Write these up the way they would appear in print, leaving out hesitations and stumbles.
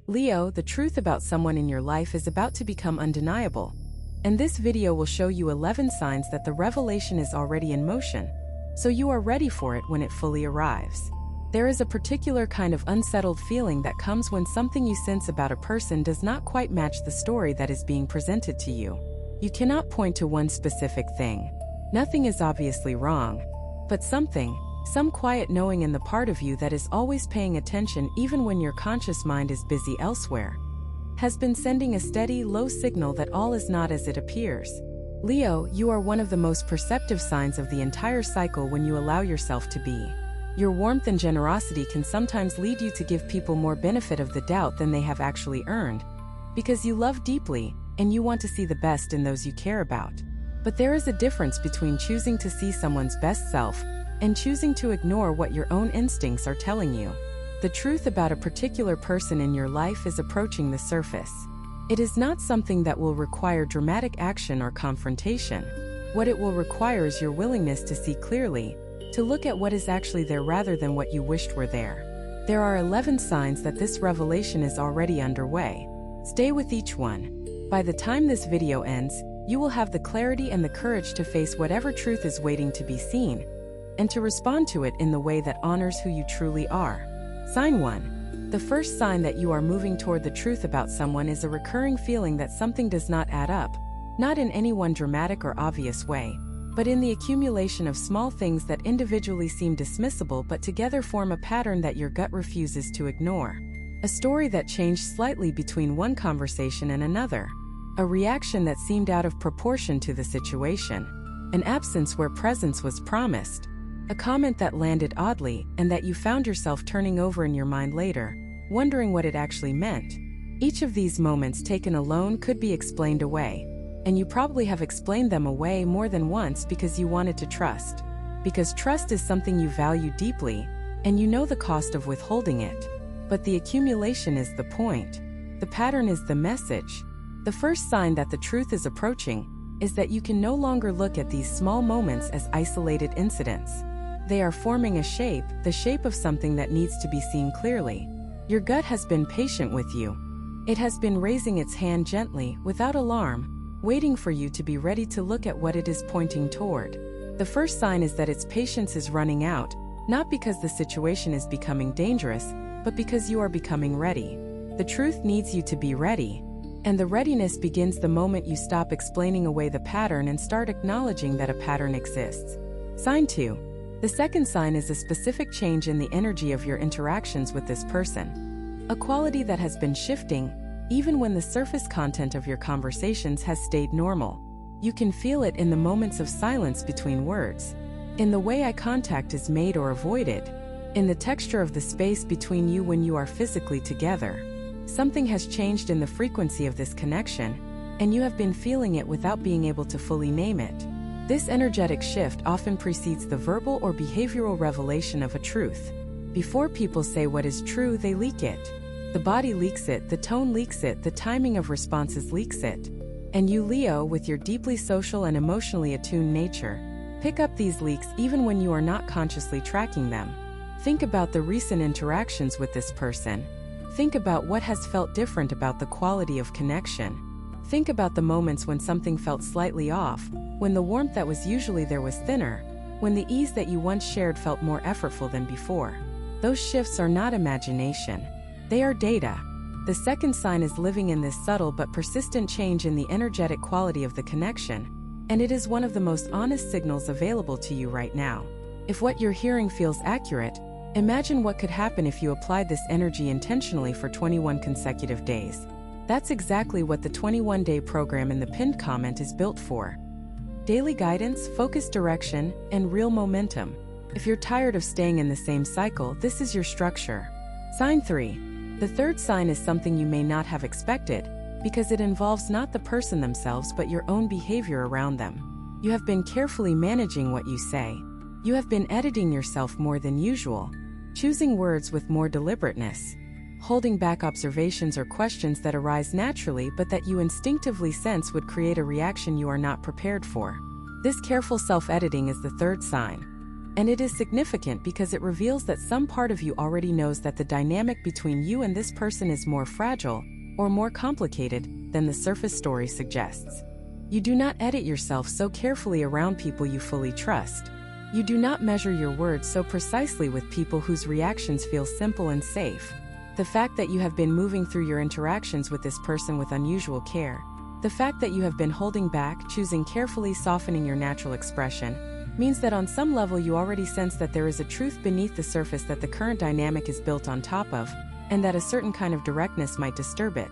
Leo, the truth about someone in your life is about to become undeniable. And this video will show you 11 signs that the revelation is already in motion, so you are ready for it when it fully arrives. There is a particular kind of unsettled feeling that comes when something you sense about a person does not quite match the story that is being presented to you. You cannot point to one specific thing. Nothing is obviously wrong, but some quiet knowing in the part of you that is always paying attention even when your conscious mind is busy elsewhere, has been sending a steady, low signal that all is not as it appears. Leo, you are one of the most perceptive signs of the entire cycle when you allow yourself to be. Your warmth and generosity can sometimes lead you to give people more benefit of the doubt than they have actually earned, because you love deeply and you want to see the best in those you care about. But there is a difference between choosing to see someone's best self and choosing to ignore what your own instincts are telling you. The truth about a particular person in your life is approaching the surface. It is not something that will require dramatic action or confrontation. What it will require is your willingness to see clearly, to look at what is actually there rather than what you wished were there. There are 11 signs that this revelation is already underway. Stay with each one. By the time this video ends, you will have the clarity and the courage to face whatever truth is waiting to be seen, and to respond to it in the way that honors who you truly are. Sign 1. The first sign that you are moving toward the truth about someone is a recurring feeling that something does not add up, not in any one dramatic or obvious way, but in the accumulation of small things that individually seem dismissible but together form a pattern that your gut refuses to ignore. A story that changed slightly between one conversation and another. A reaction that seemed out of proportion to the situation. An absence where presence was promised. A comment that landed oddly and that you found yourself turning over in your mind later, wondering what it actually meant. Each of these moments taken alone could be explained away, and you probably have explained them away more than once because you wanted to trust. Because trust is something you value deeply, and you know the cost of withholding it. But the accumulation is the point. The pattern is the message. The first sign that the truth is approaching is that you can no longer look at these small moments as isolated incidents. They are forming a shape, the shape of something that needs to be seen clearly. Your gut has been patient with you. It has been raising its hand gently, without alarm, waiting for you to be ready to look at what it is pointing toward. The first sign is that its patience is running out, not because the situation is becoming dangerous, but because you are becoming ready. The truth needs you to be ready. And the readiness begins the moment you stop explaining away the pattern and start acknowledging that a pattern exists. Sign 2. The second sign is a specific change in the energy of your interactions with this person. A quality that has been shifting, even when the surface content of your conversations has stayed normal. You can feel it in the moments of silence between words, in the way eye contact is made or avoided, in the texture of the space between you when you are physically together. Something has changed in the frequency of this connection, and you have been feeling it without being able to fully name it. This energetic shift often precedes the verbal or behavioral revelation of a truth. Before people say what is true, they leak it. The body leaks it, the tone leaks it, the timing of responses leaks it. And you, Leo, with your deeply social and emotionally attuned nature, pick up these leaks even when you are not consciously tracking them. Think about the recent interactions with this person. Think about what has felt different about the quality of connection. Think about the moments when something felt slightly off, when the warmth that was usually there was thinner, when the ease that you once shared felt more effortful than before. Those shifts are not imagination. They are data. The second sign is living in this subtle but persistent change in the energetic quality of the connection, and it is one of the most honest signals available to you right now. If what you're hearing feels accurate, imagine what could happen if you applied this energy intentionally for 21 consecutive days. That's exactly what the 21-day program in the pinned comment is built for. Daily guidance, focused direction, and real momentum. If you're tired of staying in the same cycle, this is your structure. Sign 3. The third sign is something you may not have expected, because it involves not the person themselves but your own behavior around them. You have been carefully managing what you say. You have been editing yourself more than usual, choosing words with more deliberateness, holding back observations or questions that arise naturally but that you instinctively sense would create a reaction you are not prepared for. This careful self-editing is the third sign. And it is significant because it reveals that some part of you already knows that the dynamic between you and this person is more fragile or more complicated than the surface story suggests. You do not edit yourself so carefully around people you fully trust. You do not measure your words so precisely with people whose reactions feel simple and safe. The fact that you have been moving through your interactions with this person with unusual care, the fact that you have been holding back, choosing carefully, softening your natural expression, means that on some level you already sense that there is a truth beneath the surface that the current dynamic is built on top of, and that a certain kind of directness might disturb it.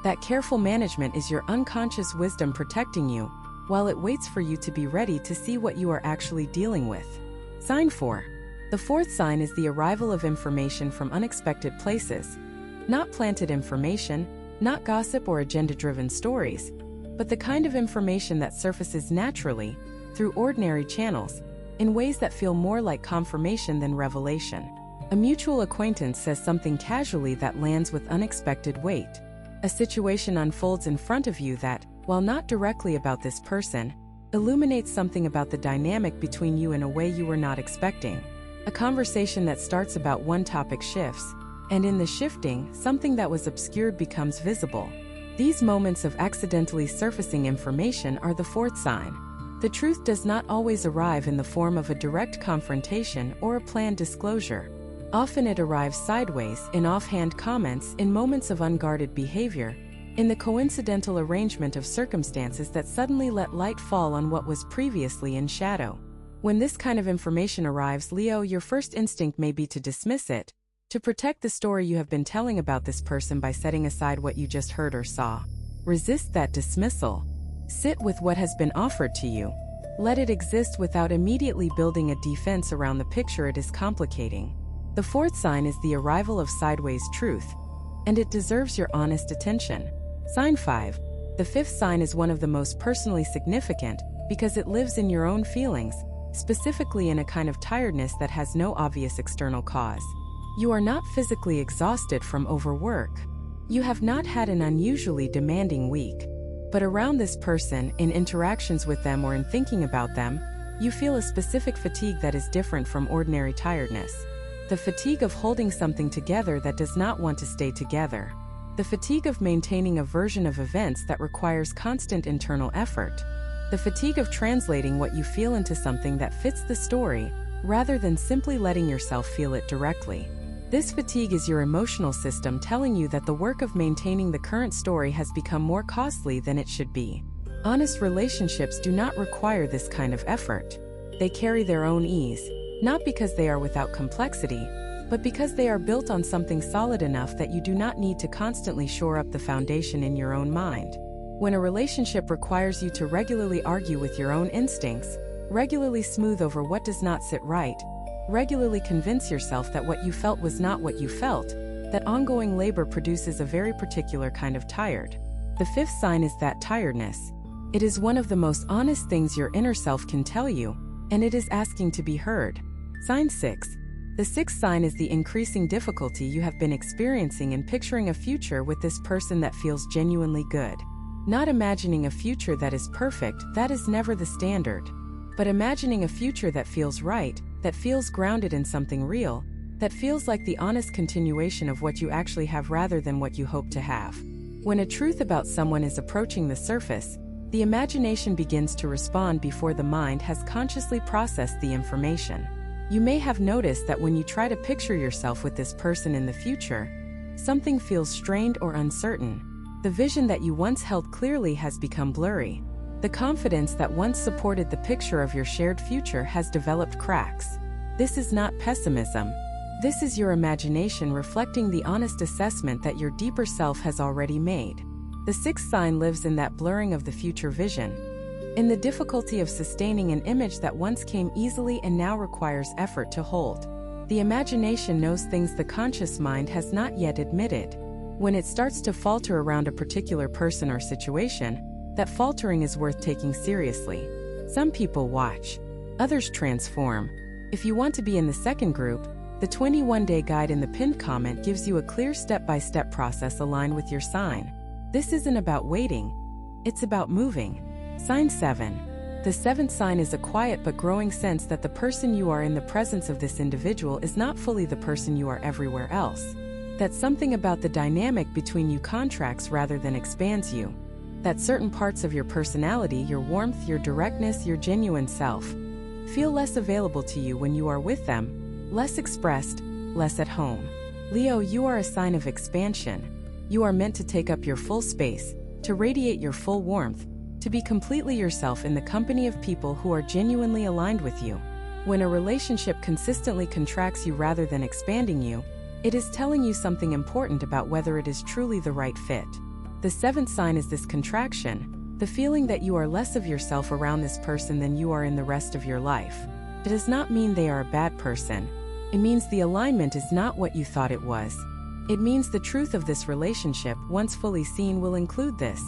That careful management is your unconscious wisdom protecting you, while it waits for you to be ready to see what you are actually dealing with. Sign 4. The fourth sign is the arrival of information from unexpected places. Not planted information, not gossip or agenda-driven stories, but the kind of information that surfaces naturally, through ordinary channels, in ways that feel more like confirmation than revelation. A mutual acquaintance says something casually that lands with unexpected weight. A situation unfolds in front of you that, while not directly about this person, illuminates something about the dynamic between you in a way you were not expecting. A conversation that starts about one topic shifts, and in the shifting, something that was obscured becomes visible. These moments of accidentally surfacing information are the fourth sign. The truth does not always arrive in the form of a direct confrontation or a planned disclosure. Often it arrives sideways, in offhand comments, in moments of unguarded behavior, in the coincidental arrangement of circumstances that suddenly let light fall on what was previously in shadow. When this kind of information arrives, Leo, your first instinct may be to dismiss it, to protect the story you have been telling about this person by setting aside what you just heard or saw. Resist that dismissal. Sit with what has been offered to you. Let it exist without immediately building a defense around the picture it is complicating. The fourth sign is the arrival of sideways truth, and it deserves your honest attention. Sign 5. The fifth sign is one of the most personally significant because it lives in your own feelings, specifically in a kind of tiredness that has no obvious external cause. You are not physically exhausted from overwork. You have not had an unusually demanding week. But around this person, in interactions with them or in thinking about them, you feel a specific fatigue that is different from ordinary tiredness. The fatigue of holding something together that does not want to stay together. The fatigue of maintaining a version of events that requires constant internal effort. The fatigue of translating what you feel into something that fits the story, rather than simply letting yourself feel it directly. This fatigue is your emotional system telling you that the work of maintaining the current story has become more costly than it should be. Honest relationships do not require this kind of effort. They carry their own ease, not because they are without complexity, but because they are built on something solid enough that you do not need to constantly shore up the foundation in your own mind. When a relationship requires you to regularly argue with your own instincts, regularly smooth over what does not sit right, regularly convince yourself that what you felt was not what you felt, that ongoing labor produces a very particular kind of tired. The fifth sign is that tiredness. It is one of the most honest things your inner self can tell you, and it is asking to be heard. Sign 6. The sixth sign is the increasing difficulty you have been experiencing in picturing a future with this person that feels genuinely good. Not imagining a future that is perfect, that is never the standard. But imagining a future that feels right, that feels grounded in something real, that feels like the honest continuation of what you actually have rather than what you hope to have. When a truth about someone is approaching the surface, the imagination begins to respond before the mind has consciously processed the information. You may have noticed that when you try to picture yourself with this person in the future, something feels strained or uncertain. The vision that you once held clearly has become blurry. The confidence that once supported the picture of your shared future has developed cracks. This is not pessimism. This is your imagination reflecting the honest assessment that your deeper self has already made. The sixth sign lives in that blurring of the future vision, in the difficulty of sustaining an image that once came easily and now requires effort to hold. The imagination knows things the conscious mind has not yet admitted. When it starts to falter around a particular person or situation, that faltering is worth taking seriously. Some people watch, others transform. If you want to be in the second group, the 21-day guide in the pinned comment gives you a clear step-by-step process aligned with your sign. This isn't about waiting, it's about moving. Sign 7. The seventh sign is a quiet but growing sense that the person you are in the presence of this individual is not fully the person you are everywhere else. That something about the dynamic between you contracts rather than expands you. That certain parts of your personality, your warmth, your directness, your genuine self, feel less available to you when you are with them, less expressed, less at home. Leo, you are a sign of expansion. You are meant to take up your full space, to radiate your full warmth, to be completely yourself in the company of people who are genuinely aligned with you. When a relationship consistently contracts you rather than expanding you, it is telling you something important about whether it is truly the right fit. The seventh sign is this contraction, the feeling that you are less of yourself around this person than you are in the rest of your life. It does not mean they are a bad person. It means the alignment is not what you thought it was. It means the truth of this relationship, once fully seen, will include this,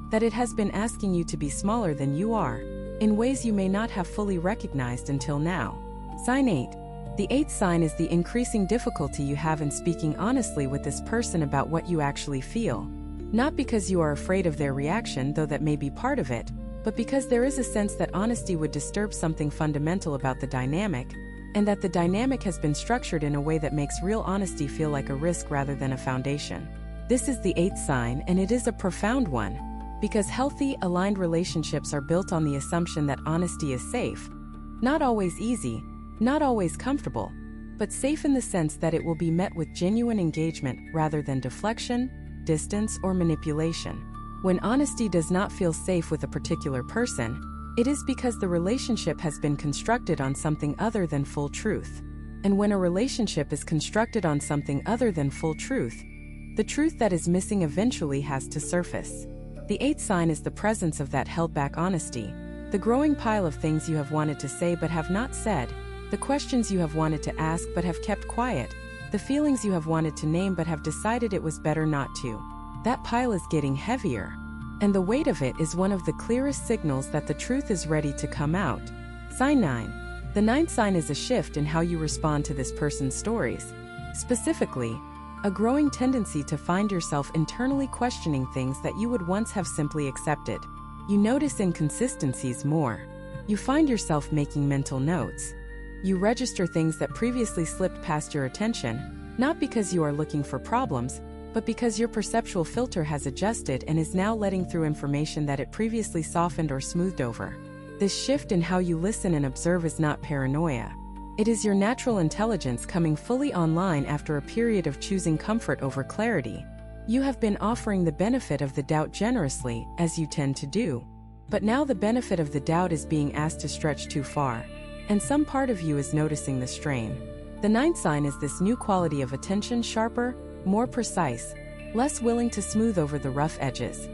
that it has been asking you to be smaller than you are, in ways you may not have fully recognized until now. Sign 8. The eighth sign is the increasing difficulty you have in speaking honestly with this person about what you actually feel. Not because you are afraid of their reaction, though that may be part of it, but because there is a sense that honesty would disturb something fundamental about the dynamic, and that the dynamic has been structured in a way that makes real honesty feel like a risk rather than a foundation. This is the eighth sign, and it is a profound one, because healthy, aligned relationships are built on the assumption that honesty is safe. Not always easy, not always comfortable, but safe in the sense that it will be met with genuine engagement rather than deflection, distance, or manipulation. When honesty does not feel safe with a particular person, it is because the relationship has been constructed on something other than full truth. And when a relationship is constructed on something other than full truth, the truth that is missing eventually has to surface. The eighth sign is the presence of that held-back honesty, the growing pile of things you have wanted to say but have not said, the questions you have wanted to ask but have kept quiet, the feelings you have wanted to name but have decided it was better not to. That pile is getting heavier, and the weight of it is one of the clearest signals that the truth is ready to come out. Sign 9. The ninth sign is a shift in how you respond to this person's stories. Specifically, a growing tendency to find yourself internally questioning things that you would once have simply accepted. You notice inconsistencies more. You find yourself making mental notes. You register things that previously slipped past your attention, not because you are looking for problems, but because your perceptual filter has adjusted and is now letting through information that it previously softened or smoothed over. This shift in how you listen and observe is not paranoia. It is your natural intelligence coming fully online after a period of choosing comfort over clarity. You have been offering the benefit of the doubt generously, as you tend to do. But now the benefit of the doubt is being asked to stretch too far, and some part of you is noticing the strain. The ninth sign is this new quality of attention, sharper, more precise, less willing to smooth over the rough edges.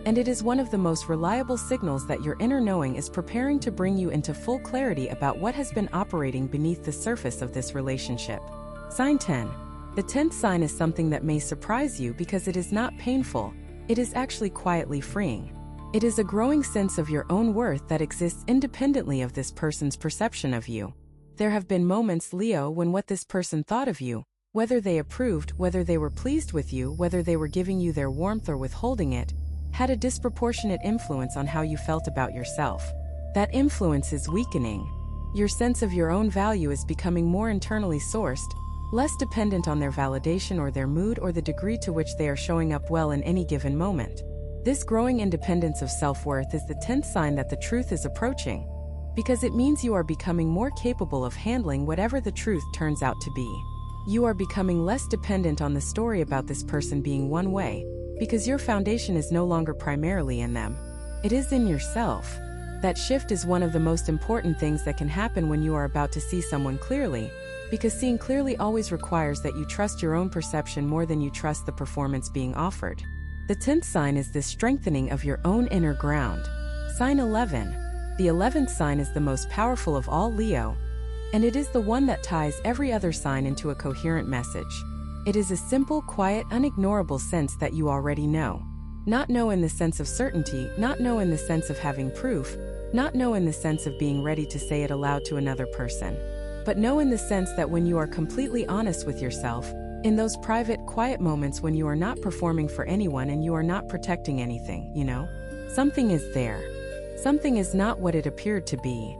And it is one of the most reliable signals that your inner knowing is preparing to bring you into full clarity about what has been operating beneath the surface of this relationship. Sign 10. The 10th sign is something that may surprise you because it is not painful, it is actually quietly freeing. It is a growing sense of your own worth that exists independently of this person's perception of you. There have been moments, Leo, when what this person thought of you, whether they approved, whether they were pleased with you, whether they were giving you their warmth or withholding it, had a disproportionate influence on how you felt about yourself. That influence is weakening. Your sense of your own value is becoming more internally sourced, less dependent on their validation or their mood or the degree to which they are showing up well in any given moment. This growing independence of self-worth is the 10th sign that the truth is approaching, because it means you are becoming more capable of handling whatever the truth turns out to be. You are becoming less dependent on the story about this person being one way, because your foundation is no longer primarily in them. It is in yourself. That shift is one of the most important things that can happen when you are about to see someone clearly, because seeing clearly always requires that you trust your own perception more than you trust the performance being offered. The 10th sign is this strengthening of your own inner ground. Sign 11. The 11th sign is the most powerful of all, Leo, and it is the one that ties every other sign into a coherent message. It is a simple, quiet, unignorable sense that you already know. Not know in the sense of certainty, not know in the sense of having proof, not know in the sense of being ready to say it aloud to another person, but know in the sense that when you are completely honest with yourself, in those private, quiet moments when you are not performing for anyone and you are not protecting anything, something is there. Something is not what it appeared to be.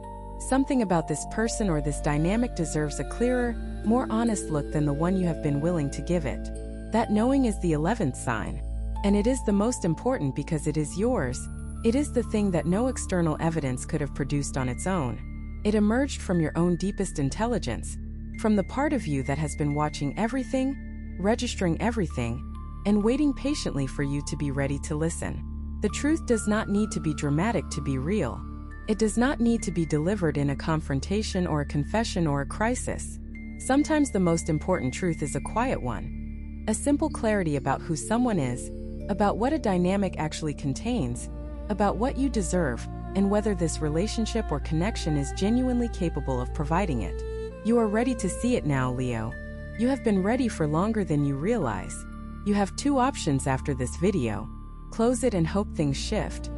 Something about this person or this dynamic deserves a clearer, more honest look than the one you have been willing to give it. That knowing is the 11th sign. And it is the most important because it is yours. It is the thing that no external evidence could have produced on its own. It emerged from your own deepest intelligence, from the part of you that has been watching everything, registering everything, and waiting patiently for you to be ready to listen. The truth does not need to be dramatic to be real. It does not need to be delivered in a confrontation or a confession or a crisis. Sometimes the most important truth is a quiet one. A simple clarity about who someone is, about what a dynamic actually contains, about what you deserve, and whether this relationship or connection is genuinely capable of providing it. You are ready to see it now, Leo. You have been ready for longer than you realize. You have two options after this video: close it and hope things shift,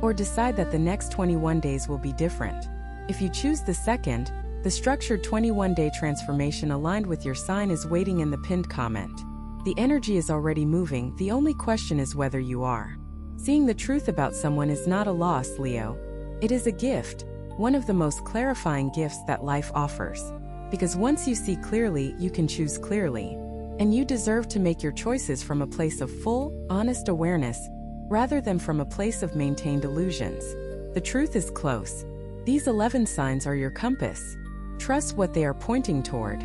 or decide that the next 21 days will be different. If you choose the second, the structured 21-day transformation aligned with your sign is waiting in the pinned comment. The energy is already moving, the only question is whether you are. Seeing the truth about someone is not a loss, Leo. It is a gift, one of the most clarifying gifts that life offers. Because once you see clearly, you can choose clearly. And you deserve to make your choices from a place of full, honest awareness, rather than from a place of maintained illusions. The truth is close. These 11 signs are your compass. Trust what they are pointing toward.